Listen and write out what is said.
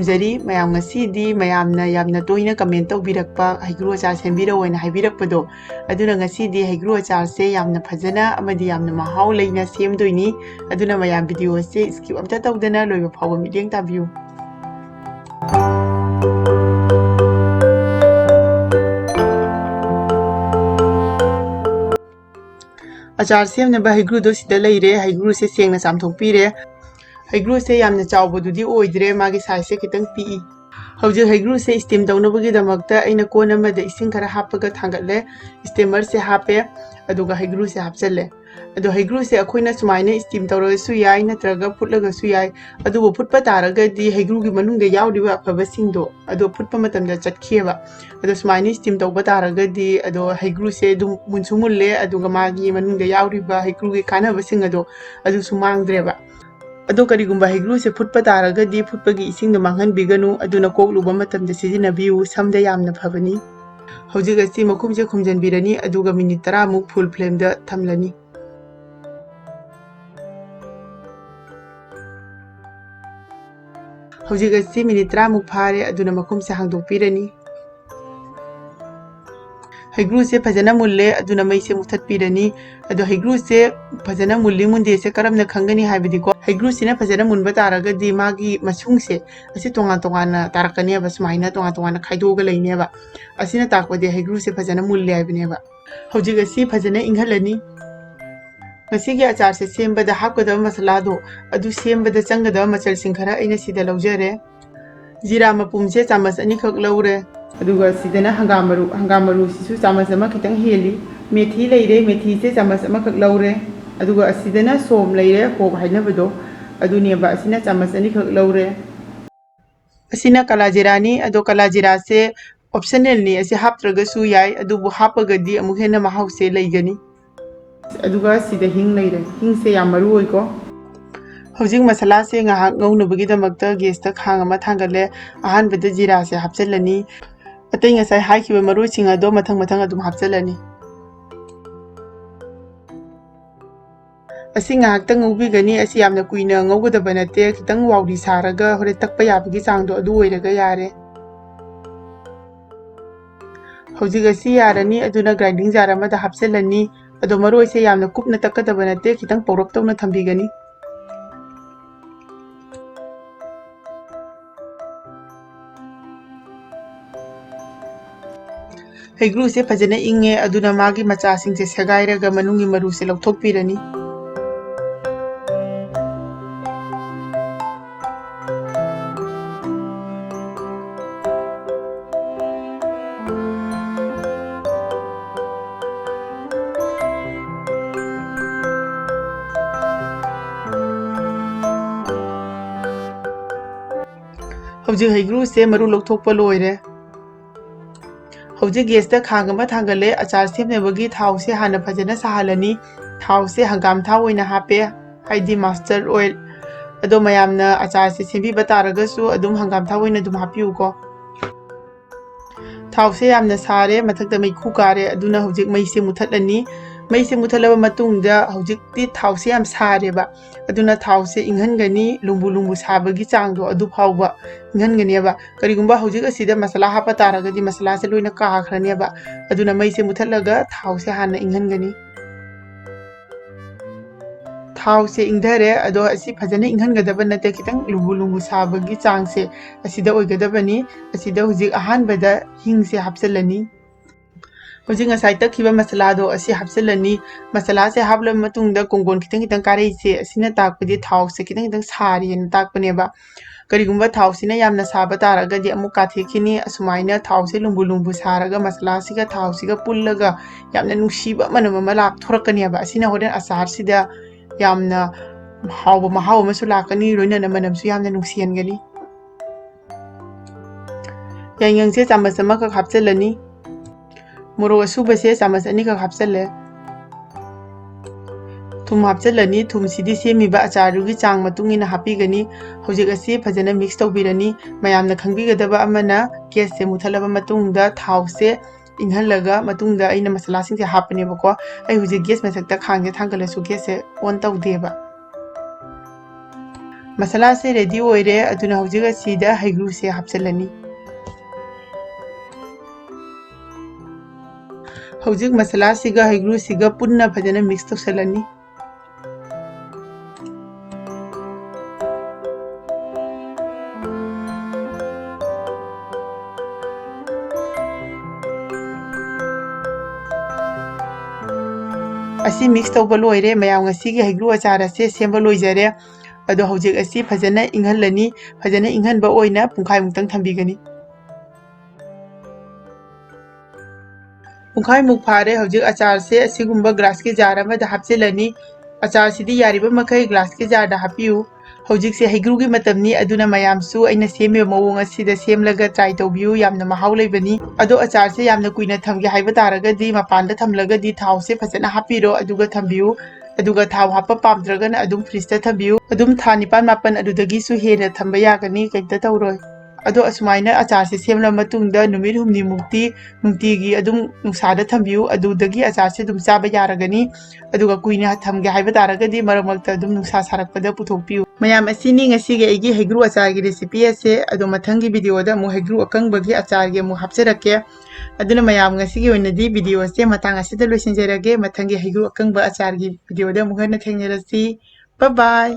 ꯈꯨꯔꯨꯝꯖꯔꯤ ꯃꯌꯥꯝ ꯉꯁꯤꯗꯤ ꯃꯌꯥꯝꯅ ꯌꯥꯝꯅ ꯇꯣꯏꯅ ꯀꯃꯦꯟ ꯇꯧꯕꯤꯔꯛꯄ ꯍꯩꯒ꯭ꯔꯨ ꯑꯆꯥꯔ ꯁꯦꯝꯕꯤꯔꯛꯑꯣꯅ ꯍꯥꯏꯕꯤꯔꯛꯄꯗꯣ ꯑꯗꯨꯅ ꯉꯁꯤꯗꯤ ꯍꯩꯒ꯭ꯔꯨ ꯑꯆꯥꯔꯁꯦ ꯌꯥꯝꯅ ꯐꯖꯅ ꯑꯃꯗꯤ ꯌꯥꯝꯅ ꯃꯍꯥꯎ ꯂꯩꯅ ꯁꯦꯝꯗꯣꯏꯅꯤ ꯑꯗꯨꯅ ꯃꯌꯥꯝ ꯚꯤꯗꯤꯑꯣꯁꯦ ꯁ꯭ꯀꯤꯞ ꯑꯝꯇ ꯇꯧꯗꯅ ꯂꯣꯏꯕ ꯐꯥꯎꯕ ꯃꯤꯠꯌꯦꯡ ꯇꯥꯕꯤꯌꯨ ꯑꯆꯥꯔ ꯁꯦꯝꯅꯕ ꯍꯩꯒ꯭ꯔꯨꯗꯣ ꯁꯤꯗ ꯂꯩꯔꯦ ꯍꯩꯒ꯭ꯔꯨꯁꯦ ꯁꯦꯡꯅ ꯆꯥꯝꯊꯣꯛꯄꯤꯔꯦ ꯍꯩꯒ꯭ꯔꯨꯁꯦ ꯌꯥꯝꯅ ꯆꯥꯎꯕꯗꯨꯗꯤ ꯑꯣꯏꯗ꯭ꯔꯦ ꯃꯥꯒꯤ ꯁꯥꯏꯖꯁꯦ ꯈꯤꯇꯪ ꯄꯤꯛꯏ ꯍꯧꯖꯤꯛ ꯍꯩꯒ꯭ꯔꯨꯁꯦ ꯁ꯭ꯇꯤꯝ ꯇꯧꯅꯕꯒꯤꯗꯃꯛꯇ ꯑꯩꯅ ꯀꯣꯟ ꯑꯃꯗ ꯏꯁꯤꯡ ꯈꯔ ꯍꯥꯞꯄꯒ ꯊꯥꯡꯒꯠꯂꯦ ꯁ꯭ꯇꯤꯃꯔꯁꯦ ꯍꯥꯞꯄꯦ ꯑꯗꯨꯒ ꯍꯩꯒ꯭ꯔꯨꯁꯦ ꯍꯥꯞꯆꯜꯂꯦ ꯑꯗꯣ ꯍꯩꯒ꯭ꯔꯨꯁꯦ ꯑꯩꯈꯣꯏꯅ ꯁꯨꯃꯥꯏꯅ ꯁ꯭ꯇꯤꯝ ꯇꯧꯔꯒꯁꯨ ꯌꯥꯏ ꯅꯠꯇ꯭ꯔꯒ ꯐꯨꯠꯂꯒꯁꯨ ꯌꯥꯏ ꯑꯗꯨꯕꯨ ꯐꯨꯠꯄ ꯇꯥꯔꯒꯗꯤ ꯍꯩꯒ꯭ꯔꯨꯒꯤ ꯃꯅꯨꯡꯗ ꯌꯥꯎꯔꯤꯕ ꯑꯐꯕꯁꯤꯡꯗꯣ ꯑꯗꯣ ꯐꯨꯠꯄ ꯃꯇꯝꯗ ꯆꯠꯈꯤꯑꯕ ꯑꯗꯣ ꯁꯨꯃꯥꯏꯅ ꯁ꯭ꯇꯤꯝ ꯇꯧꯕ ꯇꯥꯔꯒꯗꯤ ꯑꯗꯣ ꯍꯩꯒ꯭ꯔꯨꯁꯦ ꯑꯗꯨꯝ ꯃꯨꯟꯁꯨ ꯃꯨꯜꯂꯦ ꯑꯗꯨꯒ ꯃꯥꯒꯤ ꯃꯅꯨꯡꯗ ꯌꯥꯎꯔꯤꯕ ꯍꯩꯒ꯭ꯔꯨꯒꯤ ꯀꯥꯟꯅꯕꯁꯤꯡ ꯑꯗꯣ ꯑꯗꯨꯁꯨ ꯃꯥꯡꯗ꯭ꯔꯦꯕ ꯑꯗꯣ ꯀꯔꯤꯒꯨꯝꯕ ꯍꯩꯒ꯭ꯔꯨꯁꯦ ꯐꯨꯠꯄ ꯇꯥꯔꯒꯗꯤ ꯐꯨꯠꯄꯒꯤ ꯏꯁꯤꯡꯗꯣ ꯃꯥꯡꯍꯟꯕꯤꯒꯅꯨ ꯑꯗꯨꯅ ꯀꯣꯛ ꯂꯨꯕ ꯃꯇꯝꯗ ꯁꯤꯖꯤꯟꯅꯕꯤꯌꯨ ꯁꯝꯗ ꯌꯥꯝꯅ ꯐꯕꯅꯤ ꯍꯧꯖꯤꯛ ꯑꯁꯤ ꯃꯈꯨꯝꯁꯦ ꯈꯨꯝꯖꯤꯟꯕꯤꯔꯅꯤ ꯑꯗꯨꯒ ꯃꯤꯅꯤꯠ 10 ꯐꯨꯜ ꯐ꯭ꯂꯦꯝꯗ ꯊꯝꯂꯅꯤ ꯍꯧꯖꯤꯛ ꯑꯁꯤ ꯃꯤꯅꯤꯠ 10 ꯐꯥꯔꯦ ꯑꯗꯨꯅ ꯃꯈꯨꯝꯁꯦ ꯍꯥꯡꯗꯣꯛꯄꯤꯔꯅꯤ ꯍꯩꯒ꯭ꯔꯨꯁꯦ ꯐꯖꯅ ꯃꯨꯜꯂꯦ ꯑꯗꯨꯅ ꯃꯩꯁꯦ ꯃꯨꯊꯠꯄꯤꯔꯅꯤ ꯑꯗꯣ ꯍꯩꯒ꯭ꯔꯨꯁꯦ ꯐꯖꯅ ꯃꯨꯜꯂꯤ ꯃꯨꯟꯗꯦꯁꯦ ꯀꯔꯝꯅ ꯈꯪꯒꯅꯤ ꯍꯥꯏꯕꯗꯤꯀꯣ ꯍꯩꯒ꯭ꯔꯨꯁꯤꯅ ꯐꯖꯅ ꯃꯨꯟꯕ ꯇꯥꯔꯒꯗꯤ ꯃꯥꯒꯤ ꯃꯁꯨꯡꯁꯦ ꯑꯁꯤ ꯇꯣꯉꯥꯟ-ꯇꯣꯉꯥꯟꯅ ꯇꯥꯔꯛꯀꯅꯦꯕ ꯁꯨꯃꯥꯏꯅ ꯇꯣꯉꯥꯟ-ꯇꯣꯉꯥꯟꯅ ꯈꯥꯏꯗꯣꯛꯑꯒ ꯂꯩꯅꯦꯕ ꯑꯁꯤꯅ ꯇꯥꯛꯄꯗꯤ ꯍꯩꯒ꯭ꯔꯨꯁꯦ ꯐꯖꯅ ꯃꯨꯜꯂꯦ ꯍꯥꯏꯕꯅꯦꯕ ꯍꯧꯖꯤꯛ ꯑꯁꯤ ꯐꯖꯅ ꯏꯪꯍꯜꯂꯅꯤ ꯉꯁꯤꯒꯤ ꯑꯆꯥꯔꯁꯦ ꯁꯦꯝꯕꯗ ꯍꯥꯞꯀꯗꯕ ꯃꯁꯥꯂꯥꯗꯣ ꯑꯗꯨ ꯁꯦꯝꯕꯗ ꯆꯪꯒꯗꯕ ꯃꯆꯜꯁꯤꯡ ꯈꯔ ꯑꯩꯅ ꯁꯤꯗ ꯂꯧꯖꯔꯦ ꯖꯤꯔꯥ ꯃꯄꯨꯝꯁꯦ ꯆꯥꯃꯁ 2 ꯈꯛ ꯂꯧꯔꯦ ꯑꯗꯨꯒ ꯁꯤꯗꯅ ꯍꯪꯒꯥꯝ ꯃꯔꯨꯁꯤꯁꯨ ꯆꯥꯃꯁ 1 ꯈꯤꯇꯪ ꯍꯦꯜꯂꯤ ꯃꯦꯊꯤ ꯂꯩꯔꯦ ꯃꯦꯊꯤꯁꯦ ꯆꯥꯃꯁ 1 ꯈꯛ ꯂꯧꯔꯦ ꯑꯗꯨꯒ ꯑꯁꯤꯗꯅ ꯁꯣꯝ ꯂꯩꯔꯦ ꯍꯣꯞ ꯍꯥꯏꯅꯕꯗꯣ ꯑꯗꯨꯅꯦꯕ ꯑꯁꯤꯅ ꯆꯥꯃꯁ 2 ꯈꯛ ꯂꯧꯔꯦ ꯑꯁꯤꯅ ꯀꯂꯥꯖꯤꯔꯥꯅꯤ ꯑꯗꯣ ꯀꯂꯥꯖꯤꯔꯥꯁꯦ ꯑꯣꯞꯁꯅꯦꯜꯅꯤ ꯑꯁꯤ ꯍꯥꯞꯇ꯭ꯔꯒꯁꯨ ꯌꯥꯏ ꯑꯗꯨꯕꯨ ꯍꯥꯞꯄꯒꯗꯤ ꯑꯃꯨꯛ ꯍꯦꯟꯅ ꯃꯍꯥꯎꯁꯦ ꯂꯩꯒꯅꯤ ꯑꯗꯨꯒ ꯁꯤꯗ ꯍꯤꯡ ꯂꯩꯔꯦ ꯍꯤꯡꯁꯦ ꯌꯥꯝ ꯃꯔꯨ ꯑꯣꯏꯀꯣ ꯍꯧꯖꯤꯛ ꯃꯁꯥꯂꯥꯁꯦ ꯉꯥꯏꯍꯥꯛ ꯉꯧꯅꯕꯒꯤꯗꯃꯛꯇ ꯒꯦꯁꯇ ꯈꯥꯡ ꯑꯃ ꯊꯥꯡꯒꯠꯂꯦ ꯑꯍꯥꯟꯕꯗ ꯖꯤꯔꯥꯁꯦ ꯍꯥꯞꯆꯤꯜꯂꯅꯤ ꯑꯇꯩ ꯉꯁꯥꯏ ꯍꯥꯏꯈꯤꯕ ꯃꯔꯣꯏꯁꯤꯡ ꯑꯗꯣ ꯃꯊꯪ ꯑꯗꯨꯝ ꯍꯥꯞꯆꯤꯜꯂꯅꯤ ꯑꯁꯤ ꯉꯥꯏꯍꯥꯛꯇꯪ ꯉꯧꯕꯤꯒꯅꯤ ꯑꯁꯤ ꯌꯥꯝꯅ ꯀꯨꯏꯅ ꯉꯧꯒꯗꯕ ꯅꯠꯇꯦ ꯈꯤꯇꯪ ꯋꯥꯎꯔꯤ ꯁꯥꯔꯒ ꯍꯣꯔꯦꯟ ꯇꯛꯄ ꯌꯥꯕꯒꯤ ꯆꯥꯡꯗꯣ ꯑꯗꯨ ꯑꯣꯏꯔꯒ ꯌꯥꯔꯦ ꯍꯧꯖꯤꯛ ꯑꯁꯤ ꯌꯥꯔꯅꯤ ꯑꯗꯨꯅ ꯒ꯭ꯔꯥꯏꯟꯗꯤꯡ ꯖꯥꯔ ꯑꯃꯗ ꯍꯥꯞꯆꯤꯜꯂꯅꯤ ꯑꯗꯣ ꯃꯔꯣꯏꯁꯦ ꯌꯥꯝꯅ ꯀꯨꯞꯅ ꯇꯛꯀꯗꯕ ꯅꯠꯇꯦ ꯈꯤꯇꯪ ꯄꯧꯔꯞ ꯇꯧꯅ ꯊꯝꯕꯤꯒꯅꯤ ꯍꯩꯒ꯭ꯔꯨꯁꯦ ꯐꯖꯅ ꯏꯪꯉꯦ ꯑꯗꯨꯅ ꯃꯥꯒꯤ ꯃꯆꯥꯁꯤꯡꯁꯦ ꯁꯦꯒꯥꯏꯔꯒ ꯃꯅꯨꯡꯒꯤ ꯃꯔꯨꯁꯦ ꯂꯧꯊꯣꯛꯄꯤꯔꯅꯤ ꯍꯧꯖꯤꯛ ꯍꯩꯒ꯭ꯔꯨꯁꯦ ꯃꯔꯨ ꯂꯧꯊꯣꯛꯄ ꯂꯣꯏꯔꯦ ꯍꯧꯖꯤꯛ ꯒꯦꯁꯇ ꯈꯥꯡ ꯑꯃ ꯊꯥꯡꯒꯠꯂꯦ ꯑꯆꯥꯔ ꯁꯦꯝꯅꯕꯒꯤ ꯊꯥꯎꯁꯦ ꯍꯥꯟꯅ ꯐꯖꯅ ꯁꯥꯍꯜꯂꯅꯤ ꯊꯥꯎꯁꯦ ꯍꯪꯒꯥꯝ ꯊꯥꯎ ꯑꯣꯏꯅ ꯍꯥꯞꯄꯦ ꯍꯥꯏꯗꯤ ꯃꯁꯇꯔꯗ ꯑꯣꯏꯜ ꯑꯗꯣ ꯃꯌꯥꯝꯅ ꯑꯆꯥꯔꯁꯦ ꯁꯦꯝꯕꯤꯕ ꯇꯥꯔꯒꯁꯨ ꯑꯗꯨꯝ ꯍꯪꯒꯥꯝ ꯊꯥꯎ ꯑꯣꯏꯅ ꯑꯗꯨꯝ ꯍꯥꯞꯄꯤꯌꯨꯀꯣ ꯊꯥꯎꯁꯦ ꯌꯥꯝꯅ ꯁꯥꯔꯦ ꯃꯊꯛꯇ ꯃꯩꯈꯨ ꯀꯥꯔꯦ ꯑꯗꯨꯅ ꯍꯧꯖꯤꯛ ꯃꯩꯁꯦ ꯃꯨꯊꯠꯂꯅꯤ ꯃꯩꯁꯦ ꯃꯨꯊꯠꯂꯕ ꯃꯇꯨꯡꯗ ꯍꯧꯖꯤꯛꯇꯤ ꯊꯥꯎꯁꯦ ꯌꯥꯝ ꯁꯥꯔꯦꯕ ꯑꯗꯨꯅ ꯊꯥꯎꯁꯦ ꯏꯪꯍꯟꯒꯅꯤ ꯂꯨꯝꯕꯨ ꯁꯥꯕꯒꯤ ꯆꯥꯡꯗꯣ ꯑꯗꯨ ꯐꯥꯎꯕ ꯏꯪꯍꯟꯒꯅꯦꯕ ꯀꯔꯤꯒꯨꯝꯕ ꯍꯧꯖꯤꯛ ꯑꯁꯤꯗ ꯃꯁꯥꯂꯥ ꯍꯥꯞꯄ ꯇꯥꯔꯒꯗꯤ ꯃꯁꯥꯂꯥꯁꯦ ꯂꯣꯏꯅ ꯀꯥꯈ꯭ꯔꯅꯦꯕ ꯑꯗꯨꯅ ꯃꯩꯁꯦ ꯃꯨꯊꯠꯂꯒ ꯊꯥꯎꯁꯦ ꯍꯥꯟꯅ ꯏꯪꯍꯟꯒꯅꯤ ꯊꯥꯎꯁꯦ ꯏꯪꯙꯔꯦ ꯑꯗꯣ ꯑꯁꯤ ꯐꯖꯅ ꯏꯪꯍꯟꯒꯗꯕ ꯅꯠꯇꯦ ꯈꯤꯇꯪ ꯂꯨꯝꯕꯨ ꯁꯥꯕꯒꯤ ꯆꯥꯡꯁꯦ ꯑꯁꯤꯗ ꯑꯣꯏꯒꯗꯕꯅꯤ ꯑꯁꯤꯗ ꯍꯧꯖꯤꯛ ꯑꯍꯥꯟꯕꯗ ꯍꯤꯡꯁꯦ ꯍꯥꯞꯆꯤꯜꯂꯅꯤ ꯍꯧꯖꯤꯛ ꯉꯁꯥꯏ ꯇꯛꯈꯤꯕ ꯃꯁꯥꯂꯥꯗꯣ ꯑꯁꯤ ꯍꯥꯞꯆꯤꯜꯂꯅꯤ ꯃꯁꯥꯂꯥꯁꯦ ꯍꯥꯞꯂꯕ ꯃꯇꯨꯡꯗ ꯀꯣꯡꯒꯣꯟ ꯈꯤꯇꯪ ꯀꯥꯔꯛꯏꯁꯦ ꯑꯁꯤꯅ ꯇꯥꯛꯄꯗꯤ ꯊꯥꯎꯁꯦ ꯈꯤꯇꯪ ꯁꯥꯔꯤꯅ ꯇꯥꯛꯄꯅꯦꯕ ꯀꯔꯤꯒꯨꯝꯕ ꯊꯥꯎꯁꯤꯅ ꯌꯥꯝꯅ ꯁꯥꯕ ꯇꯥꯔꯒꯗꯤ ꯑꯃꯨꯛ ꯀꯥꯊꯦꯛꯈꯤꯅꯤ ꯑꯁꯨꯃꯥꯏꯅ ꯊꯥꯎꯁꯦ ꯂꯨꯝꯕꯨ ꯁꯥꯔꯒ ꯃꯁꯥꯂꯥꯁꯤꯒ ꯊꯥꯎꯁꯤꯒ ꯄꯨꯜꯂꯒ ꯌꯥꯝꯅ ꯅꯨꯡꯁꯤꯕ ꯃꯅꯝ ꯑꯃ ꯂꯥꯛꯊꯣꯔꯛꯀꯅꯦꯕ ꯑꯁꯤꯅ ꯍꯣꯔꯦꯟ ꯑꯆꯥꯔꯁꯤꯗ ꯌꯥꯝꯅ ꯍꯥꯎꯕ ꯃꯍꯥꯎ ꯑꯃꯁꯨ ꯂꯥꯛꯀꯅꯤ ꯂꯣꯏꯅꯅ ꯃꯅꯝꯁꯨ ꯌꯥꯝꯅ ꯅꯨꯡꯁꯤꯍꯟꯒꯅꯤ ꯌꯥꯏꯉꯪꯁꯦ ꯆꯥꯃꯁ 1 ꯈꯛ ꯍꯥꯞꯆꯤꯜꯂꯅꯤ ꯃꯣꯔꯣꯛ ꯑꯁꯨꯕꯁꯦ ꯆꯥꯃꯁ 2 ꯈꯛ ꯍꯥꯞꯆꯤꯜꯂꯦ ꯊꯨꯝ ꯍꯥꯞꯆꯤꯜꯂꯅꯤ ꯊꯨꯝꯁꯤꯗꯤ ꯁꯦꯝꯃꯤꯕ ꯑꯆꯥꯔꯗꯨꯒꯤ ꯆꯥꯡ ꯃꯇꯨꯡ ꯏꯟꯅ ꯍꯥꯞꯄꯤꯒꯅꯤ ꯍꯧꯖꯤꯛ ꯑꯁꯤ ꯐꯖꯅ ꯃꯤꯛꯁ ꯇꯧꯕꯤꯔꯅꯤ ꯃꯌꯥꯝꯅ ꯈꯪꯕꯤꯒꯗꯕ ꯑꯃꯅ ꯒꯦꯁꯁꯦ ꯃꯨꯊꯠꯂꯕ ꯃꯇꯨꯡꯗ ꯊꯥꯎꯁꯦ ꯏꯪꯍꯜꯂꯒ ꯃꯇꯨꯡꯗ ꯑꯩꯅ ꯃꯁꯥꯂꯥꯁꯤꯡꯁꯦ ꯍꯥꯞꯄꯅꯦꯕꯀꯣ ꯑꯩ ꯍꯧꯖꯤꯛ ꯒꯦꯁ ꯃꯊꯛꯇ ꯈꯥꯡꯁꯦ ꯊꯥꯡꯒꯠꯂꯁꯨ ꯒꯦꯁꯁꯦ ꯑꯣꯟ ꯇꯧꯗꯦꯕ ꯃꯁꯥꯂꯥꯁꯦ ꯔꯦꯗꯤ ꯑꯣꯏꯔꯦ ꯑꯗꯨꯅ ꯍꯧꯖꯤꯛ ꯑꯁꯤꯗ ꯍꯩꯒ꯭ꯔꯨꯁꯦ ꯍꯥꯞꯆꯤꯜꯂꯅꯤ ꯍꯧꯖꯤꯛ ꯃꯁꯥꯂꯥꯁꯤꯒ ꯍꯩꯒ꯭ꯔꯨꯁꯤꯒ ꯄꯨꯟꯅ ꯐꯖꯅ ꯃꯤꯛꯁ ꯇꯧꯁꯜꯂꯅꯤ ꯑꯁꯤ ꯃꯤꯛꯁ ꯇꯧꯕ ꯂꯣꯏꯔꯦ ꯃꯌꯥꯝ ꯉꯁꯤꯒꯤ ꯍꯩꯒ꯭ꯔꯨ ꯑꯆꯥꯔ ꯑꯁꯦ ꯁꯦꯝꯕ ꯂꯣꯏꯖꯔꯦ ꯑꯗꯣ ꯍꯧꯖꯤꯛ ꯑꯁꯤ ꯐꯖꯅ ꯏꯪꯍꯜꯂꯅꯤ ꯐꯖꯅ ꯏꯪꯍꯟꯕ ꯑꯣꯏꯅ ꯄꯨꯡꯈꯥꯏꯃꯨꯛꯇꯪ ꯊꯝꯕꯤꯒꯅꯤ ꯄꯨꯡꯈꯥꯏꯃꯨꯛ ꯐꯥꯔꯦ ꯍꯧꯖꯤꯛ ꯑꯆꯥꯔꯁꯦ ꯑꯁꯤꯒꯨꯝꯕ ꯒ꯭ꯂꯥꯁꯀꯤ ꯖꯥꯔ ꯑꯃꯗ ꯍꯥꯞꯆꯤꯜꯂꯅꯤ ꯑꯆꯥꯔꯁꯤꯗꯤ ꯌꯥꯔꯤꯕ ꯃꯈꯩ ꯒ꯭ꯂꯥꯁꯀꯤ ꯖꯥꯔꯗ ꯍꯥꯞꯄꯤꯌꯨ ꯍꯧꯖꯤꯛꯁꯦ ꯍꯩꯒ꯭ꯔꯨꯒꯤ ꯃꯇꯝꯅꯤ ꯑꯗꯨꯅ ꯃꯌꯥꯝꯁꯨ ꯑꯩꯅ ꯁꯦꯝꯃꯤꯕ ꯃꯑꯣꯡ ꯑꯁꯤꯗ ꯁꯦꯝꯂꯒ ꯇ꯭ꯔꯥꯏ ꯇꯧꯕꯤꯌꯨ ꯌꯥꯝꯅ ꯃꯍꯥꯎ ꯂꯩꯕꯅꯤ ꯑꯗꯣ ꯑꯆꯥꯔꯁꯦ ꯌꯥꯝꯅ ꯀꯨꯏꯅ ꯊꯝꯒꯦ ꯍꯥꯏꯕ ꯇꯥꯔꯒꯗꯤ ꯃꯄꯥꯟꯗ ꯊꯝꯂꯒꯗꯤ ꯊꯥꯎꯁꯦ ꯐꯖꯅ ꯍꯥꯞꯄꯤꯔꯣ ꯑꯗꯨꯒ ꯊꯝꯕꯤꯌꯨ ꯑꯗꯨꯒ ꯊꯥꯎ ꯍꯥꯞꯄ ꯄꯥꯝꯗ꯭ꯔꯒꯅ ꯑꯗꯨꯝ ꯐ꯭ꯔꯤꯖꯇ ꯊꯝꯕꯤꯌꯨ ꯑꯗꯨꯝ ꯊꯥ 9-10 ꯑꯗꯨꯗꯒꯤꯁꯨ ꯍꯦꯟꯅ ꯊꯝꯕ ꯌꯥꯒꯅꯤ ꯀꯩꯝꯇ ꯇꯧꯔꯣꯏ ꯑꯗꯣ ꯑꯁꯨꯃꯥꯏꯅ ꯑꯆꯥꯔꯁꯦ ꯁꯦꯝꯂꯕ ꯃꯇꯨꯡꯗ ꯅꯨꯃꯤꯠ 6ꯅꯤꯃꯨꯛꯇꯤ ꯅꯨꯡꯇꯤꯒꯤ ꯑꯗꯨꯝ ꯅꯨꯡꯁꯥꯗ ꯊꯝꯕꯤꯌꯨ ꯑꯗꯨꯗꯒꯤ ꯑꯆꯥꯔꯁꯦ ꯑꯗꯨꯝ ꯆꯥꯕ ꯌꯥꯔꯒꯅꯤ ꯑꯗꯨꯒ ꯀꯨꯏꯅ ꯊꯝꯒꯦ ꯍꯥꯏꯕ ꯇꯥꯔꯒꯗꯤ ꯃꯔꯛ ꯃꯔꯛꯇ ꯑꯗꯨꯝ ꯅꯨꯡꯁꯥ ꯁꯥꯔꯛꯄꯗ ꯄꯨꯊꯣꯛꯄꯤꯌꯨ ꯃꯌꯥꯝ ꯑꯁꯤꯅꯤ ꯉꯁꯤꯒꯤ ꯑꯩꯒꯤ ꯍꯩꯒ꯭ꯔꯨ ꯑꯆꯥꯔꯒꯤ ꯔꯦꯁꯤꯄꯤ ꯑꯁꯦ ꯑꯗꯣ ꯃꯊꯪꯒꯤ ꯚꯤꯗꯤꯑꯣꯗ ꯑꯃꯨꯛ ꯍꯩꯒ꯭ꯔꯨ ꯑꯀꯪꯕꯒꯤ ꯑꯆꯥꯔꯒꯤ ꯑꯃꯨꯛ ꯍꯥꯞꯆꯔꯛꯀꯦ ꯑꯗꯨꯅ ꯃꯌꯥꯝ ꯉꯁꯤꯒꯤ ꯑꯣꯏꯅꯗꯤ ꯚꯤꯗꯤꯑꯣꯁꯦ ꯃꯇꯥꯡ ꯑꯁꯤꯗ ꯂꯣꯏꯁꯤꯟꯖꯔꯒꯦ ꯃꯊꯪꯒꯤ ꯍꯩꯒ꯭ꯔꯨ ꯑꯀꯪꯕ ꯑꯆꯥꯔꯒꯤ ꯚꯤꯗꯤꯑꯣꯗ ꯑꯃꯨꯛ ꯍꯟꯅ ꯊꯦꯡꯅꯔꯁꯤ ꯕꯥꯏ ꯕꯥꯏ